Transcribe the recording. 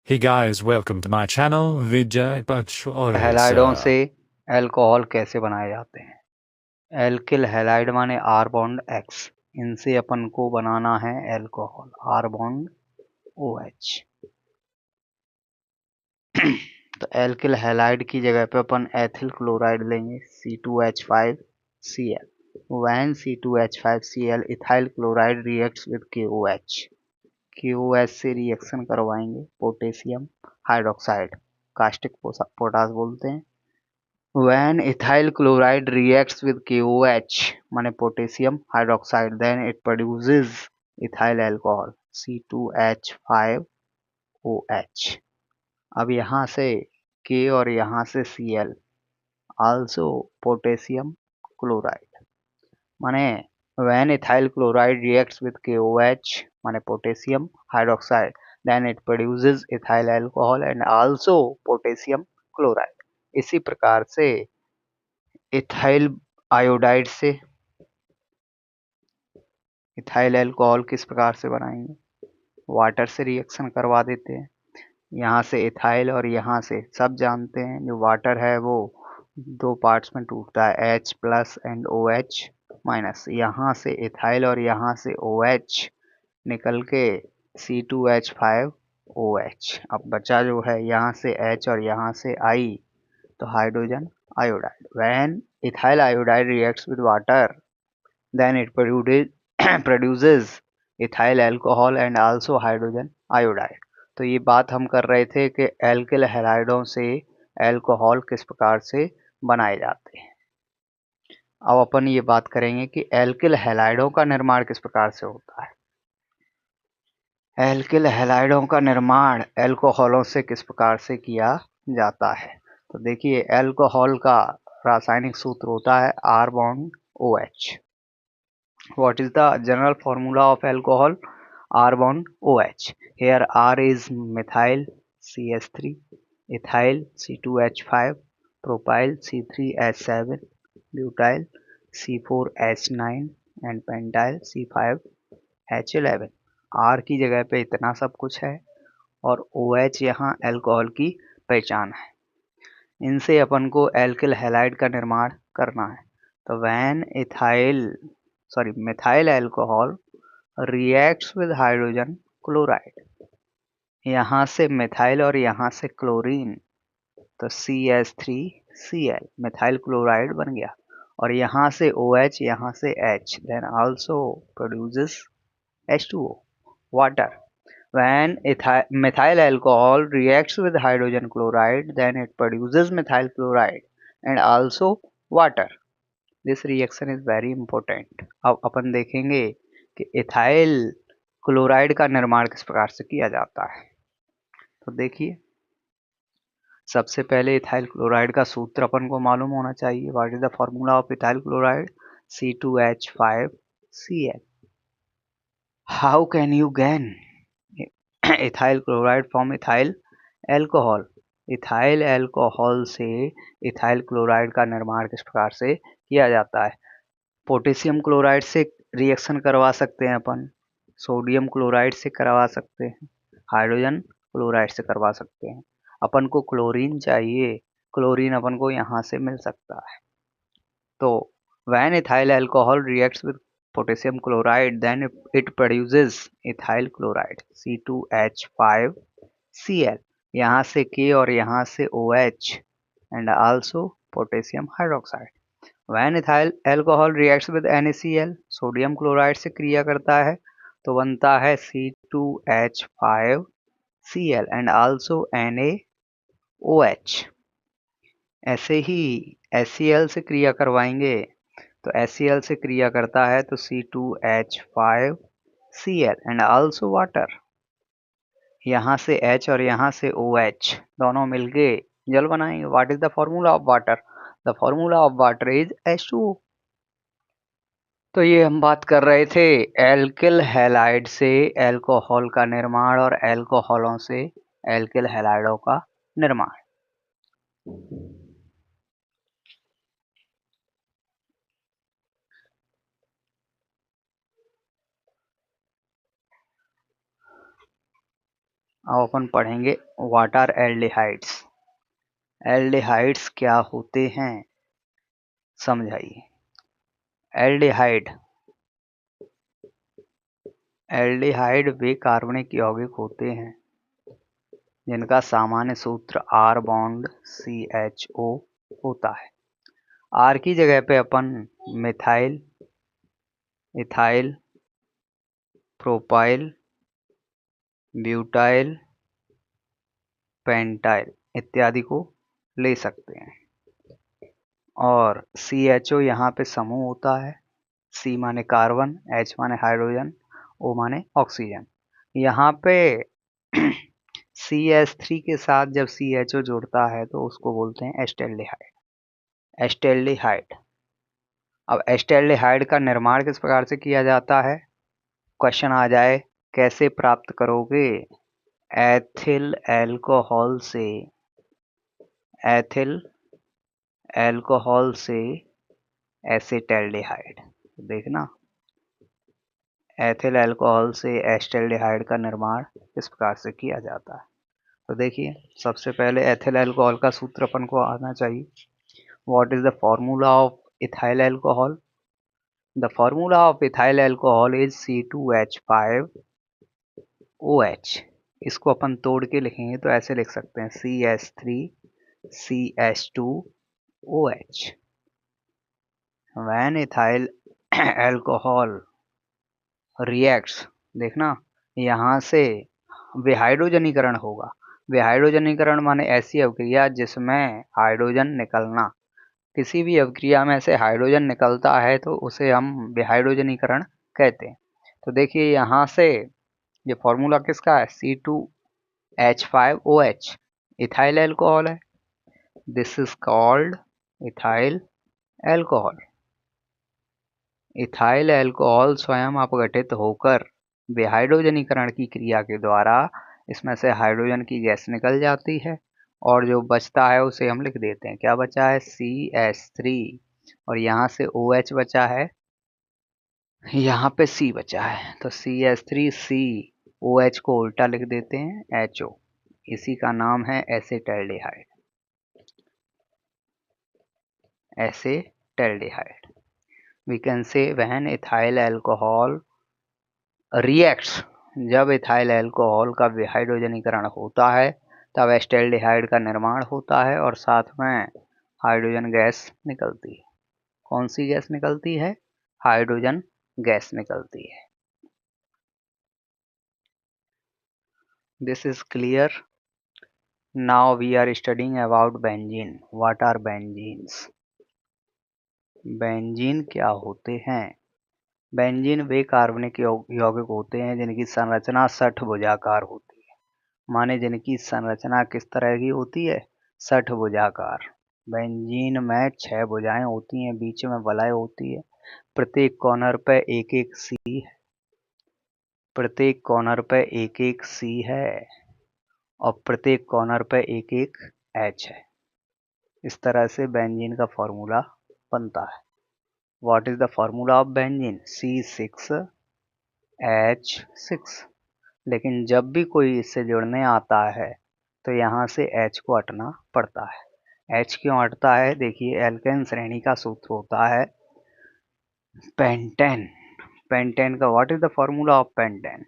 Hey guys, welcome to my channel, Vijay Pachores. हैलाइडों से alcohol कैसे बनाए जाते हैं। एल्किल हैलाइड माने आर बॉन्ड एक्स, इनसे अपन को बनाना है alcohol R bond O H. तो एल्किल हैलाइड की जगह पे अपन एथिल क्लोराइड लेंगे C2H5Cl। When C2H5Cl ethyl chloride reacts with KOH, KOH से रिएक्शन करवाएंगे पोटेशियम हाइड्रोक्साइड, कास्टिक पोटास बोलते हैं। When ethyl chloride reacts with KOH माने potassium hydroxide, then it produces ethyl alcohol C2H5OH। अब यहाँ से K और यहाँ से Cl, also पोटेशियम क्लोराइड माने when ethyl chloride reacts with KOH माने potassium hydroxide, then it produces ethyl alcohol and also potassium chloride. इसी प्रकार से इथाइल आयोडाइड से इथाइल अल्कोहल किस प्रकार से बनाएंगे, वाटर से रिएक्शन करवा देते हैं। यहाँ से इथाइल और यहाँ से सब जानते हैं जो वाटर है वो दो पार्ट्स में टूटता है, H plus and OH minus. यहाँ से इथाइल और यहाँ से OH निकल के C2H5OH। अब बचा जो है यहाँ से H और यहाँ से I, तो hydrogen iodide. When ethyl iodide reacts with water, then it produces ethyl alcohol and also hydrogen iodide। तो ये बात हम कर रहे थे कि एल्किल हैलाइडों से अल्कोहल किस प्रकार से बनाए जाते हैं। अब अपन ये बात करेंगे कि एल्किल हैलाइडों का निर्माण किस प्रकार से होता है। एल्किल हैलाइडों का निर्माण अल्कोहलों से किस प्रकार से किया जाता है। तो देखिए, अल्कोहल का रासायनिक सूत्र होता है R bond OH। What is the general formula of alcohol? R bond OH. Here R is methyl CH3, ethyl C2H5, propyl C3H7, butyl C4H9 and pentyl C5H11। R की जगह पे इतना सब कुछ है और OH यहाँ अल्कोहल की पहचान है। इनसे अपन को एल्किल हैलाइड का निर्माण करना है। तो methyl alcohol reacts with hydrogen chloride, यहाँ से मिथाइल और यहाँ से क्लोरीन, तो CH3Cl मिथाइल क्लोराइड बन गया। और यहाँ से OH, यहाँ से H, then also produces H2O, water। When methyl alcohol reacts with hydrogen chloride, then it produces methyl chloride and also water। This reaction is very important. अब अपन देखेंगे कि इथाइल क्लोराइड का निर्माण किस प्रकार से किया जाता है। तो देखिए, सबसे पहले इथाइल क्लोराइड का सूत्र अपन को मालूम होना चाहिए। What is the formula of ethyl chloride? C2H5Cl। How can you gain ethyl chloride from ethyl alcohol? Ethyl alcohol से इथाइल क्लोराइड का निर्माण किस प्रकार से किया जाता है। पोटेशियम क्लोराइड से रिएक्शन करवा सकते हैं अपन, सोडियम क्लोराइड से करवा सकते हैं, हाइड्रोजन क्लोराइड से करवा सकते हैं। अपन को क्लोरीन चाहिए, क्लोरीन अपन को यहाँ से मिल सकता है। तो when ethyl alcohol reacts with potassium chloride, then it produces ethyl chloride C2H5Cl, यहाँ से K और यहाँ से OH and also potassium hydroxide. When ethyl alcohol reacts with NaCl, sodium chloride से क्रिया करता है तो बनता है C2H5Cl एंड आल्सो NaOH। ऐसे ही HCl से क्रिया करवाएंगे तो HCl से क्रिया करता है तो C2H5Cl एंड आल्सो वाटर। यहाँ से H और यहाँ से OH दोनों मिलके जल बनाएंगे। What is the formula of water? The formula of water is H2O। तो ये हम बात कर रहे थे एल्किल हैलाइड से अल्कोहल का निर्माण और अल्कोहलों से एल्किल हैलाइडों का निर्माण। अब अपन पढ़ेंगे व्हाट आर एल्डिहाइड्स। एल्डिहाइड्स क्या होते हैं समझाइए। एल्डिहाइड एल्डिहाइड वे कार्बनिक यौगिक होते हैं जिनका सामान्य सूत्र R बॉन्ड CHO होता है। R की जगह पे अपन methyl, ethyl, propyl, butyl, pentyl इत्यादि को ले सकते हैं। और CHO यहाँ पे समूह होता है। C माने कार्बन, H माने हाइड्रोजन, O माने ऑक्सीजन। यहाँ पे CH3 के साथ जब CHO जुड़ता है तो उसको बोलते हैं एस्टेल्डिहाइड। एस्टेल्डिहाइड। अब एस्टेल्डिहाइड का निर्माण किस प्रकार से किया जाता है? क्वेश्चन आ जाए कैसे प्राप्त करोगे? एथिल अल्कोहल से एसिटैल्डिहाइड। देखना, एथिल अल्कोहल से एस्टेल्डिहाइड का निर्माण किस प्रकार से किया जाता है। तो देखिए, सबसे पहले एथिल अल्कोहल का सूत्र अपन को आना चाहिए। What is the formula of ethyl alcohol? The formula of ethyl alcohol is C2H5OH। इसको अपन तोड़ के लिखेंगे तो ऐसे लिख सकते हैं CH3CH2OH। When ethyl alcohol reacts, देखना यहाँ से विहाइड्रोजनीकरण होगा। विहाइड्रोजनीकरण माने ऐसी अभिक्रिया जिसमें हाइड्रोजन निकलना। किसी भी अभिक्रिया में से हाइड्रोजन निकलता है तो उसे हम विहाइड्रोजनीकरण कहते हैं। तो देखिए यहाँ से ये फॉर्मूला किसका है? C2H5OH, इथाइल अल्कोहल है। This is called ethyl alcohol. Ethyl alcohol स्वयं अपघटित होकर विहाइड्रोजनीकरण की क्रिया के द्वारा इसमें से हाइड्रोजन की गैस निकल जाती है और जो बचता है उसे हम लिख देते हैं। क्या बचा है? CH3 और यहाँ से OH बचा है, यहाँ पे C बचा है तो CH3COH को उल्टा लिख देते हैं HO। इसी का नाम है एसिटैल्डिहाइड। एसिटैल्डिहाइड। We can say when ethyl alcohol reacts, जब इथाइल अल्कोहल का विहाइड्रोजनीकरण होता है तब एस्टेल्डिहाइड का निर्माण होता है और साथ में हाइड्रोजन गैस निकलती है। कौन सी गैस निकलती है? हाइड्रोजन गैस निकलती है। This is clear. Now we are studying about benzene. What are benzenes? Benzene क्या होते हैं? बेंजीन वे कार्बनिक यौगिक होते हैं जिनकी संरचना 60 भुजाकार होती है। माने जिनकी संरचना किस तरह की होती है? 60 भुजाकार। बेंजीन में 6 भुजाएं होती हैं, बीच में वलय होती है। प्रत्येक कॉर्नर पे एक एक सी है। प्रत्येक कॉर्नर पे एक एक सी है और प्रत्येक कॉर्नर पे एक एक एच है। इस तरह से बेंजीन का फॉर्मूला बनता है। What is the formula of benzene? C6H6। लेकिन जब भी कोई इससे जुड़ने आता है तो यहाँ से H को हटना पड़ता है। H क्यों हटता है? देखिए, एल्केन श्रेणी का सूत्र होता है पेंटेन। पेंटेन का what is the formula of pentane?